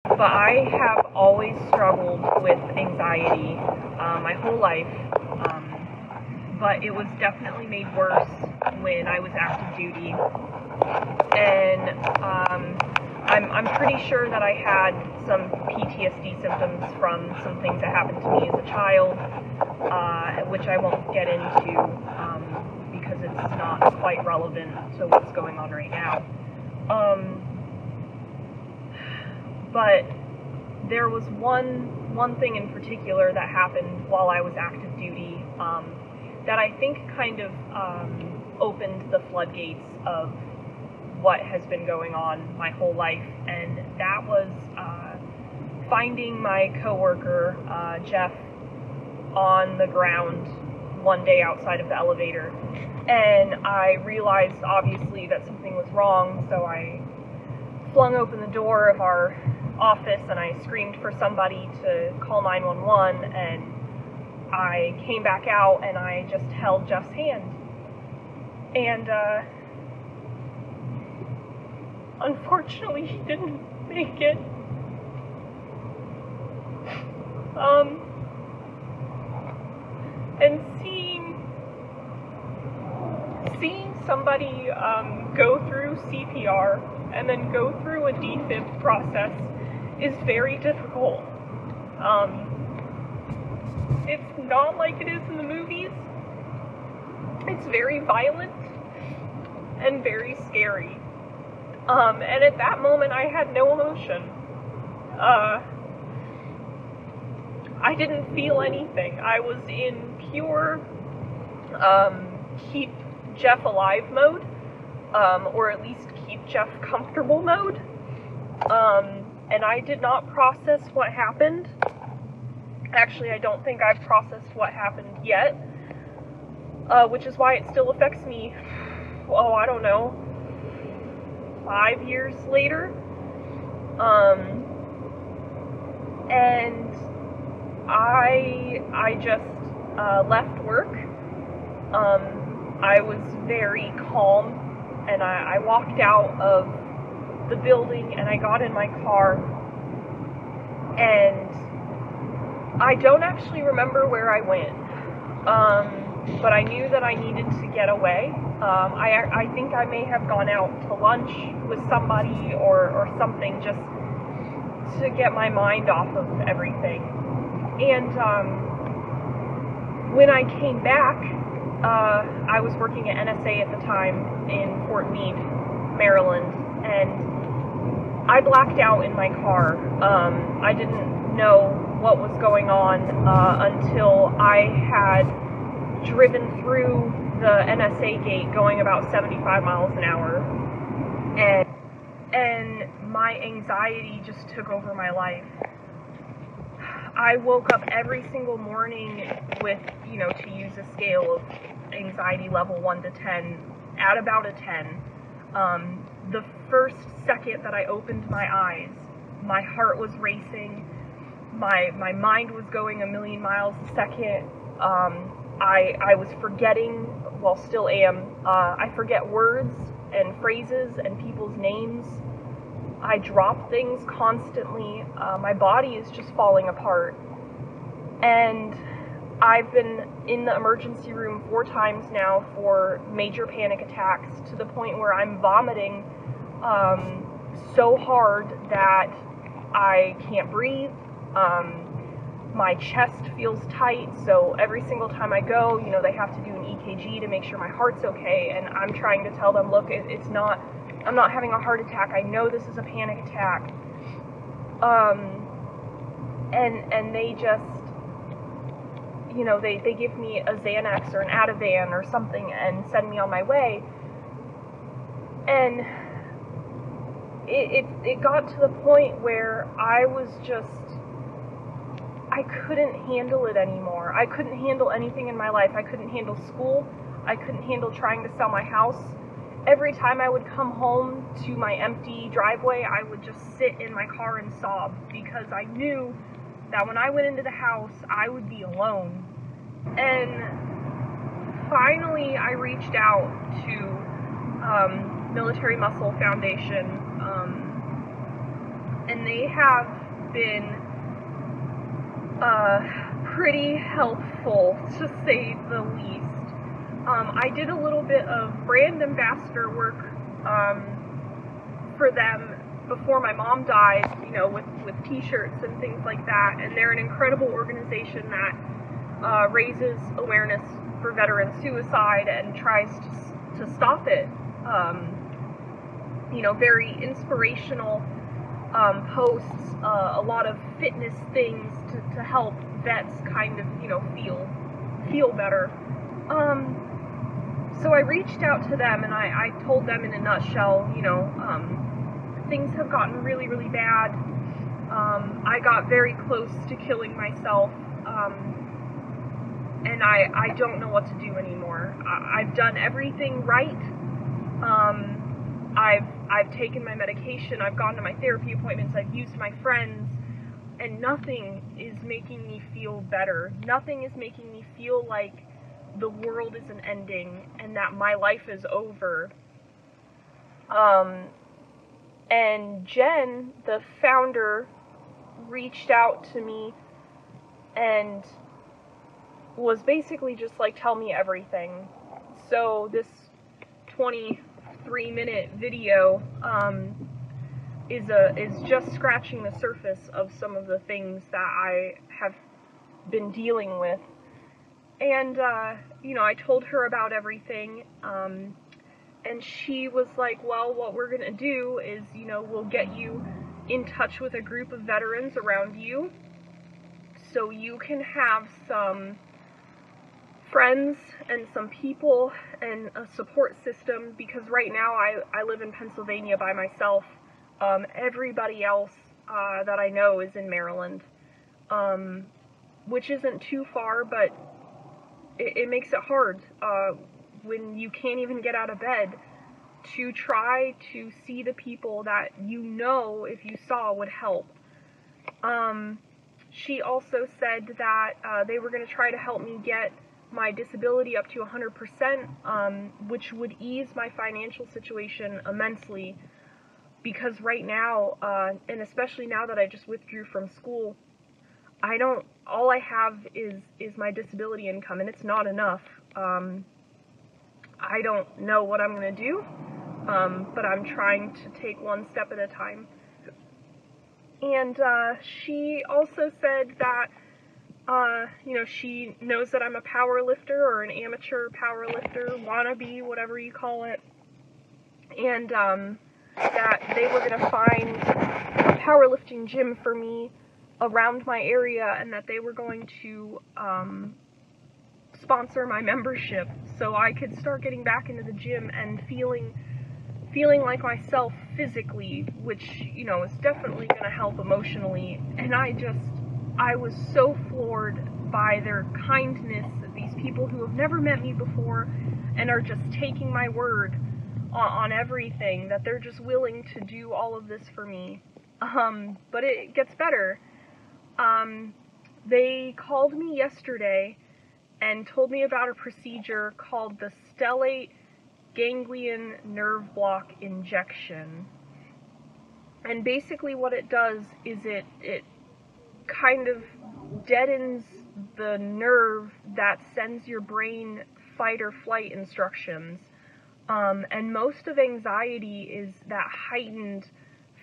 But I have always struggled with anxiety my whole life, but it was definitely made worse when I was active duty, and I'm pretty sure that I had some PTSD symptoms from some things that happened to me as a child, which I won't get into because it's not quite relevant to what's going on right now. But there was one thing in particular that happened while I was active duty that I think kind of opened the floodgates of what has been going on my whole life, and that was finding my coworker, Jeff, on the ground one day outside of the elevator. And I realized, obviously, that something was wrong, so I flung open the door of our office and I screamed for somebody to call 911, and I came back out and I just held Jeff's hand. And unfortunately, he didn't make it. And seeing somebody go through CPR and then go through a defib process is very difficult. It's not like it is in the movies. It's very violent and very scary. And at that moment, I had no emotion. I didn't feel anything. I was in pure keep Jeff alive mode, or at least keep Jeff comfortable mode. And I did not process what happened. Actually, I don't think I've processed what happened yet, which is why it still affects me, I don't know, 5 years later. And I just left work. I was very calm, and I walked out of the building and I got in my car, and I don't actually remember where I went, but I knew that I needed to get away. I think I may have gone out to lunch with somebody or something, just to get my mind off of everything. And when I came back, I was working at NSA at the time in Fort Meade, Maryland, and I blacked out in my car. I didn't know what was going on until I had driven through the NSA gate going about 75 miles an hour, and my anxiety just took over my life. I woke up every single morning with, to use a scale of anxiety level 1 to 10, at about a 10. The first second that I opened my eyes, my heart was racing, my mind was going a million miles a second. I was forgetting, still am, I forget words and phrases and people's names. I drop things constantly. My body is just falling apart. And I've been in the emergency room 4 times now for major panic attacks, to the point where I'm vomiting so hard that I can't breathe. My chest feels tight, so every single time I go, they have to do an EKG to make sure my heart's okay, and I'm trying to tell them, look, I'm not having a heart attack, I know this is a panic attack. And they just, they give me a Xanax or an Ativan or something and send me on my way. And it got to the point where I couldn't handle it anymore. I couldn't handle anything in my life. I couldn't handle school. I couldn't handle trying to sell my house. Every time I would come home to my empty driveway, I would just sit in my car and sob, because I knew that when I went into the house, I would be alone. And finally, I reached out to Military Muscle Foundation, and and they have been pretty helpful, to say the least. I did a little bit of brand ambassador work for them before my mom died, you know, with t-shirts and things like that, and they're an incredible organization that raises awareness for veteran suicide and tries to stop it. You know, very inspirational posts, a lot of fitness things to help vets kind of, you know, feel better. So I reached out to them and I told them in a nutshell, you know, things have gotten really, really bad. I got very close to killing myself, and I don't know what to do anymore. I've done everything right. I've taken my medication, I've gone to my therapy appointments, I've used my friends, and nothing is making me feel better. Nothing is making me feel like the world isn't ending and that my life is over. And Jenn, the founder, reached out to me and was basically just like, tell me everything. So this 23-minute video is just scratching the surface of some of the things that I have been dealing with. And, you know, I told her about everything, and she was like, well, what we're gonna do is, you know, we'll get you in touch with a group of veterans around you, so you can have some friends and some people and a support system, because right now I live in Pennsylvania by myself. Everybody else that I know is in Maryland, which isn't too far, but it makes it hard when you can't even get out of bed to try to see the people that you know, if you saw, would help. She also said that they were going to try to help me get my disability up to 100%, which would ease my financial situation immensely, because right now, and especially now that I just withdrew from school, all I have is my disability income, and it's not enough. I don't know what I'm going to do, but I'm trying to take one step at a time. And she also said that, you know, she knows that I'm a power lifter, or an amateur power lifter, wannabe, whatever you call it, and that they were going to find a powerlifting gym for me around my area, and that they were going to sponsor my membership so I could start getting back into the gym and feeling like myself physically, which, you know, is definitely going to help emotionally. And I was so floored by their kindness, these people who have never met me before and are just taking my word on everything, that they're just willing to do all of this for me. But it gets better. They called me yesterday and told me about a procedure called the Stellate Ganglion Nerve Block Injection. And basically what it does is it kind of deadens the nerve that sends your brain fight or flight instructions. And most of anxiety is that heightened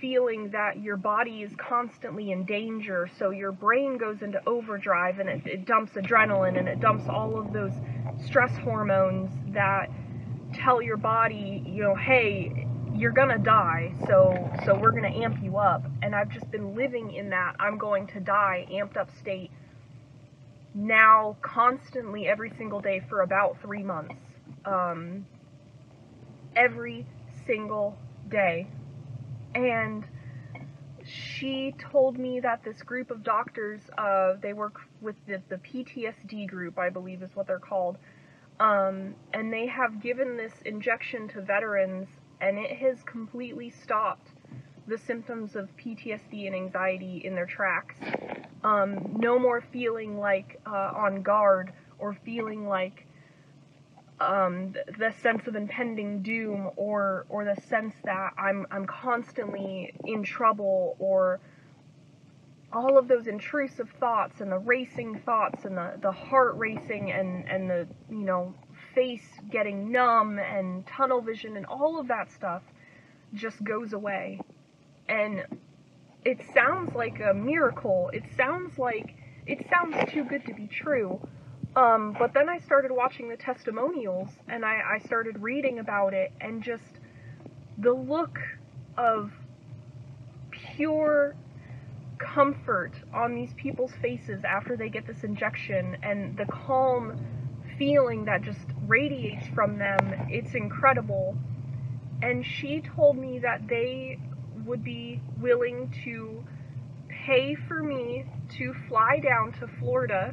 feeling that your body is constantly in danger, so your brain goes into overdrive, and it dumps adrenaline, and it dumps all of those stress hormones that tell your body, you know, hey, you're gonna die, so we're gonna amp you up. And I've just been living in that I'm going to die amped up state now, constantly, every single day for about 3 months. Every single day. And she told me that this group of doctors, they work with the PTSD group, I believe is what they're called, and they have given this injection to veterans, and it has completely stopped the symptoms of PTSD and anxiety in their tracks. No more feeling like on guard, or feeling like the sense of impending doom, or the sense that I'm constantly in trouble, or all of those intrusive thoughts and the racing thoughts and the heart racing and the, you know, face getting numb and tunnel vision and all of that stuff just goes away. And it sounds like a miracle. It sounds too good to be true. But then I started watching the testimonials, and I started reading about it, and just the look of pure comfort on these people's faces after they get this injection, and the calm feeling that just radiates from them, it's incredible. And she told me that they would be willing to pay for me to fly down to Florida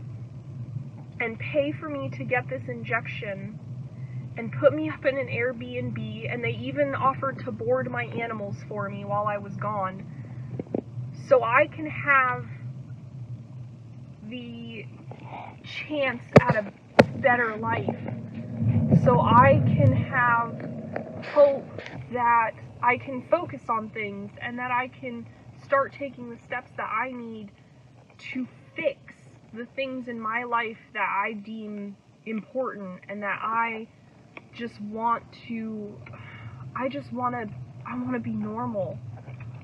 and pay for me to get this injection and put me up in an Airbnb, and they even offered to board my animals for me while I was gone, so I can have the chance at a better life, so I can have hope that I can focus on things, and that I can start taking the steps that I need to fix the things in my life that I deem important, and that I want to be normal.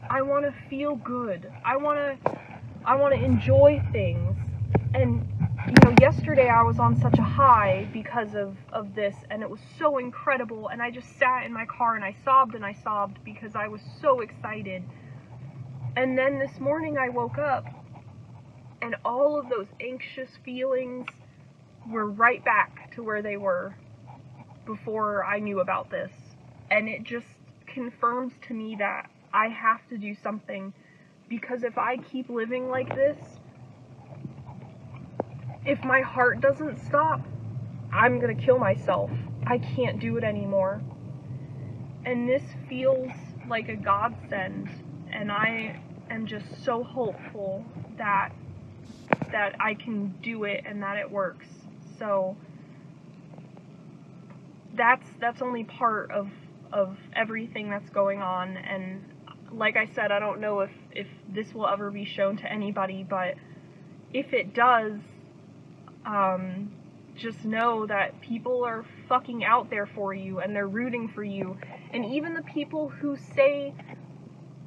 I want to feel good. I want to enjoy things. And, you know, yesterday I was on such a high because of this, and it was so incredible, and I just sat in my car and I sobbed because I was so excited. And then this morning I woke up, and all of those anxious feelings were right back to where they were before I knew about this. And it just confirms to me that I have to do something, because if I keep living like this, if my heart doesn't stop, I'm gonna kill myself. I can't do it anymore. And this feels like a godsend, and I am just so hopeful that I can do it and that it works. So that's only part of everything that's going on. And like I said, I don't know if this will ever be shown to anybody, but if it does, just know that people are fucking out there for you, and they're rooting for you. And even the people who say,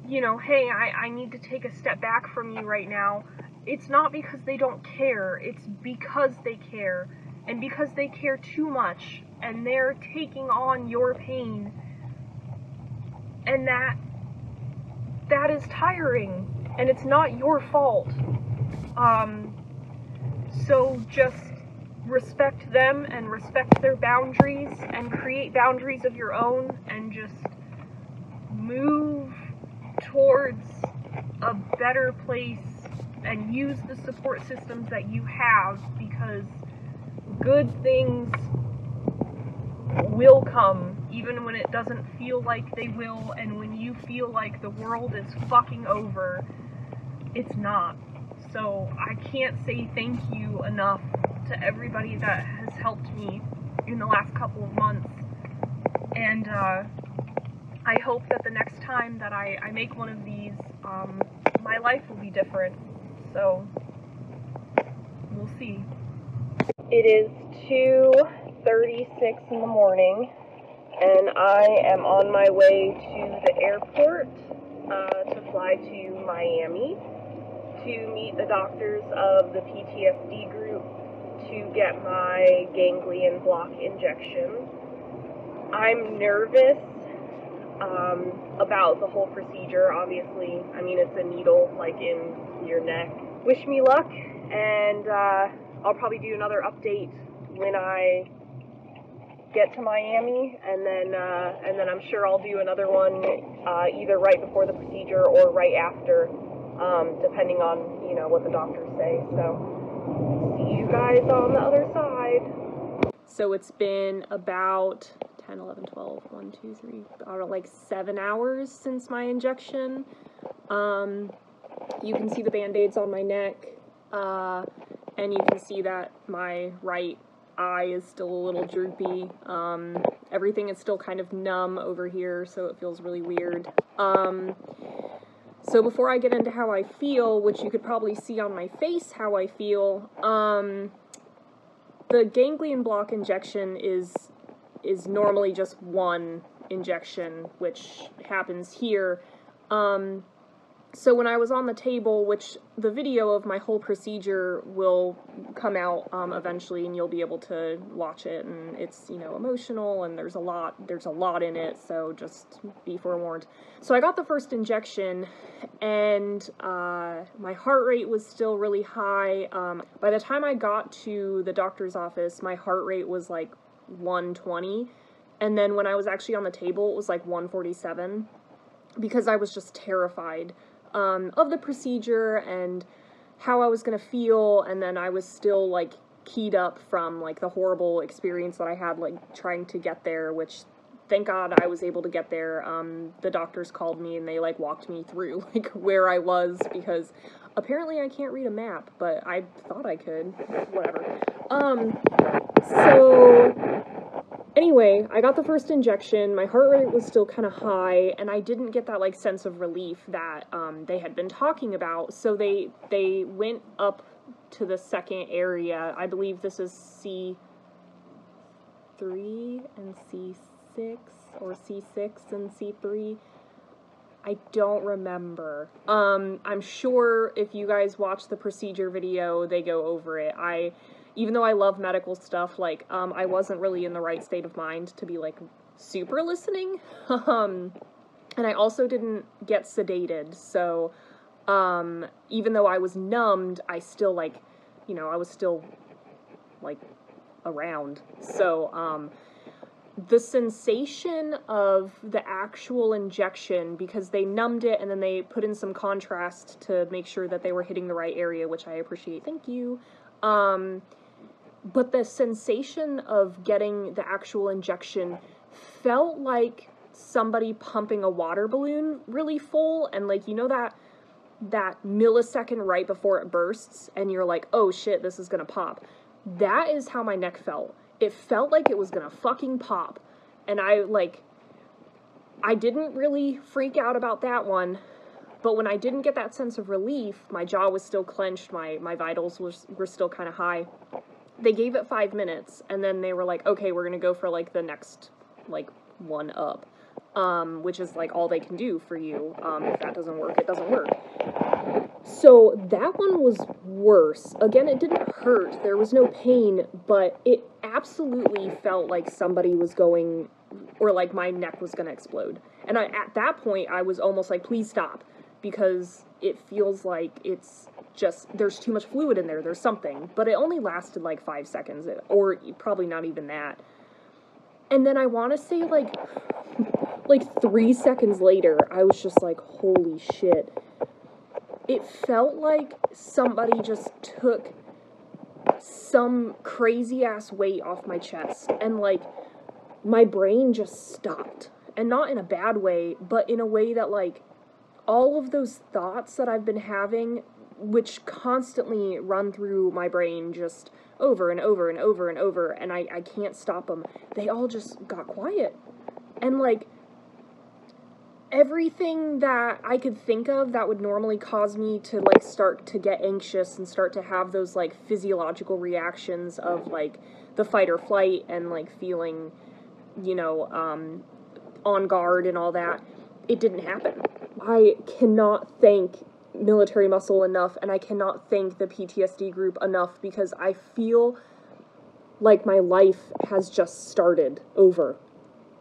you know, hey, I need to take a step back from you right now, it's not because they don't care, it's because they care, and because they care too much, and they're taking on your pain, and that is tiring, and it's not your fault. So just respect them, and respect their boundaries, and create boundaries of your own, and just move towards a better place, and use the support systems that you have, because good things will come, even when it doesn't feel like they will, and when you feel like the world is fucking over, it's not. So I can't say thank you enough to everybody that has helped me in the last couple of months, and I hope that the next time that I make one of these, my life will be different. So we'll see. It is 2:36 in the morning, and I am on my way to the airport to fly to Miami to meet the doctors of the PTSD group to get my ganglion block injection. I'm nervous about the whole procedure, obviously. I mean, it's a needle, like, in your neck. Wish me luck, and I'll probably do another update when I get to Miami, and then I'm sure I'll do another one either right before the procedure or right after, depending on, you know, what the doctors say. So, see you guys on the other side. So it's been about 10, 11, 12, 1, 2, 3, like 7 hours since my injection. You can see the band-aids on my neck, and you can see that my right eye is still a little droopy. Everything is still kind of numb over here, so it feels really weird. So before I get into how I feel, which you could probably see on my face how I feel, the ganglion block injection is normally just one injection, which happens here. So when I was on the table, which the video of my whole procedure will come out eventually, and you'll be able to watch it, and it's, you know, emotional, and there's a lot in it, so just be forewarned. So I got the first injection, and my heart rate was still really high. By the time I got to the doctor's office, my heart rate was like 120, and then when I was actually on the table, it was like 147, because I was just terrified of the procedure and how I was gonna feel, and then I was still like keyed up from like the horrible experience that I had like trying to get there, which thank God I was able to get there. The doctors called me and they like walked me through like where I was, because apparently I can't read a map, but I thought I could, whatever. So anyway, I got the first injection, my heart rate was still kind of high, and I didn't get that, like, sense of relief that, they had been talking about, so they went up to the second area. I believe this is C3 and C6, or C6 and C3. I don't remember. I'm sure if you guys watch the procedure video, they go over it. Even though I love medical stuff, like, I wasn't really in the right state of mind to be, like, super listening. And I also didn't get sedated, so, even though I was numbed, I still, like, you know, I was still, like, around. So, the sensation of the actual injection, because they numbed it and then they put in some contrast to make sure that they were hitting the right area, which I appreciate, thank you. But the sensation of getting the actual injection felt like somebody pumping a water balloon really full, and like, you know, that millisecond right before it bursts, and you're like, oh shit, this is gonna pop. That is how my neck felt. It felt like it was gonna fucking pop. And I didn't really freak out about that one, but when I didn't get that sense of relief, my jaw was still clenched, my vitals were still kind of high. They gave it 5 minutes, and then they were like, okay, we're gonna go for, like, the next, like, one up, which is, like, all they can do for you. If that doesn't work, it doesn't work. So that one was worse. Again, it didn't hurt, there was no pain, but it absolutely felt like somebody was going, or like my neck was gonna explode. And at that point, I was almost like, please stop, because it feels like it's just, there's too much fluid in there, there's something. But it only lasted like 5 seconds, or probably not even that. And then I want to say like 3 seconds later, I was just like, holy shit. It felt like somebody just took some crazy ass weight off my chest, and like my brain just stopped. And not in a bad way, but in a way that like all of those thoughts that I've been having, which constantly run through my brain just over and over and over and over, and I can't stop them, they all just got quiet. And like everything that I could think of that would normally cause me to like start to get anxious and start to have those like physiological reactions of like the fight or flight and like feeling, you know, on guard and all that, it didn't happen. I cannot thank Military Muscle enough, and I cannot thank the PTSD group enough, because I feel like my life has just started over.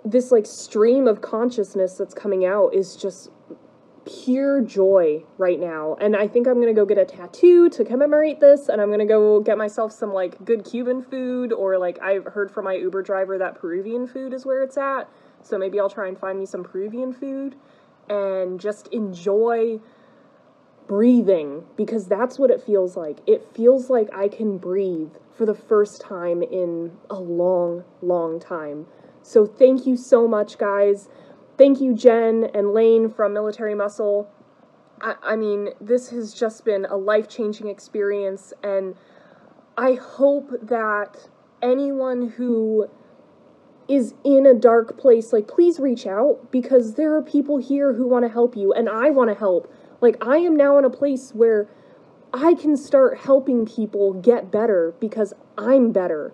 This like stream of consciousness that's coming out is just pure joy right now, and I think I'm gonna go get a tattoo to commemorate this, and I'm gonna go get myself some like good Cuban food, or like I've heard from my Uber driver that Peruvian food is where it's at, so maybe I'll try and find me some Peruvian food and just enjoy breathing, because that's what it feels like. It feels like I can breathe for the first time in a long, long time. So thank you so much, guys. Thank you, Jen and Lane from Military Muscle. I mean, this has just been a life-changing experience, and I hope that anyone who is in a dark place, like, please reach out, because there are people here who want to help you, and I want to help. Like, I am now in a place where I can start helping people get better because I'm better.